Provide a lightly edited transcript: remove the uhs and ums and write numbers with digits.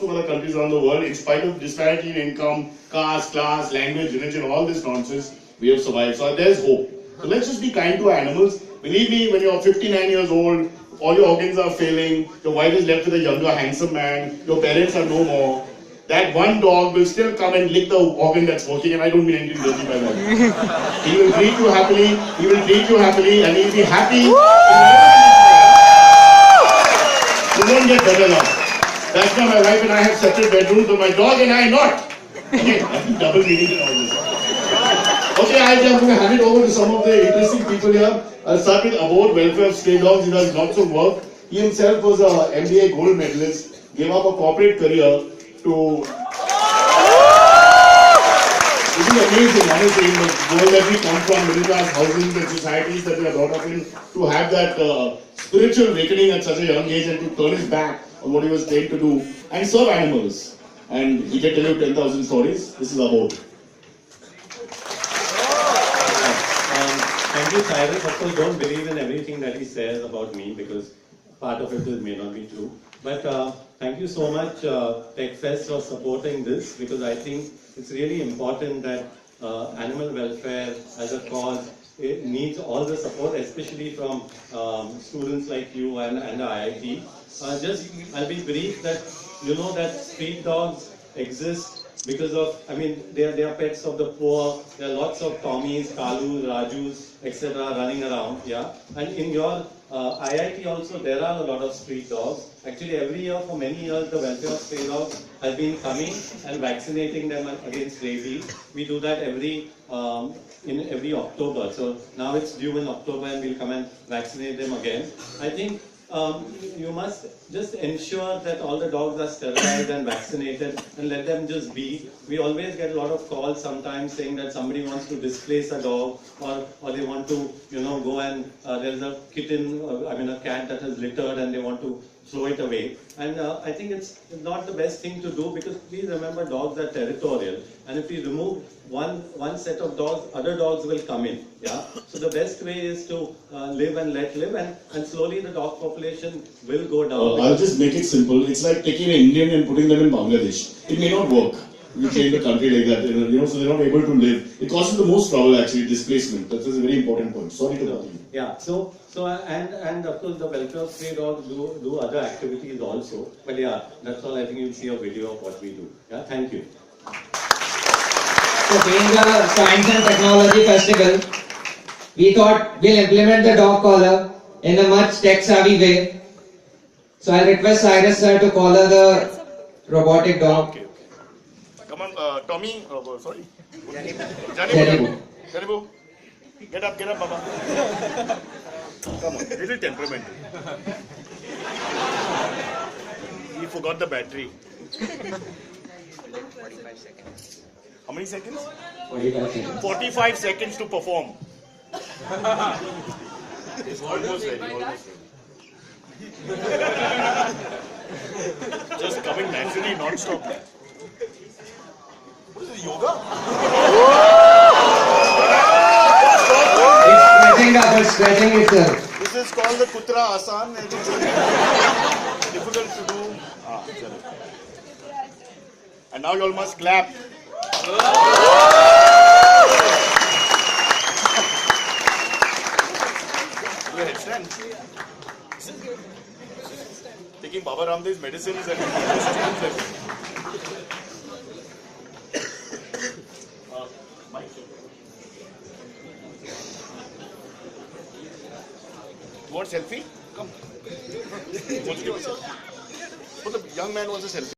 of other countries around the world, in spite of disparity in income, caste, class, language, religion, all this nonsense, we have survived. So there's hope. So let's just be kind to animals. Believe me, when you're 59 years old, all your organs are failing, your wife is left with a younger, handsome man, your parents are no more, that one dog will still come and lick the organ that's working, and I don't mean anything dirty by that. He will treat you happily, and he'll be happy. You won't get better now. That's why my wife and I have separate bedrooms, but my dog and I not. Okay, I think double meaning in all this. Okay, I'm going to hand it over to some of the interesting people here. I'll start with Abod, Welfare of Stray Dogs. He does lots of work. He himself was a MBA gold medalist, gave up a corporate career to... This is amazing, honestly, in the world that we come from, middle class housing and societies that we are brought up in, to have that spiritual awakening at such a young age and to turn his back on what he was trained to do and serve animals. And he can tell you 10,000 stories. This is Abod. Thank you, Cyrus. Of course, don't believe in everything that he says about me because part of it may not be true. But thank you so much, TechFest, for supporting this because I think it's really important that animal welfare as a cause it needs all the support, especially from students like you and the IIT. I'll be brief that you know that street dogs exist because of, I mean, they are pets of the poor. There are lots of Tommies, Kalus, Rajus, etc. running around, yeah. And in your IIT also, there are a lot of street dogs. Actually, every year for many years, the Welfare of Stray Dogs has been coming and vaccinating them against rabies. We do that every October. So now it's due in October, and we'll come and vaccinate them again. I think you must just ensure that all the dogs are sterilized and vaccinated and let them just be. We always get a lot of calls sometimes saying that somebody wants to displace a dog or they want to, you know, go and there's a kitten, a cat that has littered and they want to throw it away. And I think it's not the best thing to do because please remember dogs are territorial. And if we remove one set of dogs, other dogs will come in. Yeah. So the best way is to live and let live, and slowly the dog population will go down. I'll just make it simple. It's like taking an Indian and putting them in Bangladesh. It may not work. You change the country like that, you know, so they're not able to live. It causes the most trouble actually, displacement. That is a very important point. Sorry to bother you. Yeah. So and of course the Welfare of Stray Dogs do other activities also. But yeah, that's all. I think you'll see a video of what we do. Yeah. Thank you. So being the Science and Technology Festival, we thought we'll implement the dog collar in a much tech-savvy way. So I'll request Cyrus sir to collar the robotic dog. Okay. Come on, Tommy. Sorry. Janibu. Get up, Baba. Come on, little temperamental. He forgot the battery. 45 seconds. How many seconds? 45 seconds. 45 seconds to perform. It's almost ready. Just coming naturally, non-stop. What is this, yoga? It's stretching itself. This is called the Kutra Asan. It's difficult to do. And now you all must clap. Go ahead, stand. Taking Baba Ramdev's medicines and You want selfie? Come. Wants to give a selfie. Oh, the young man wants a selfie.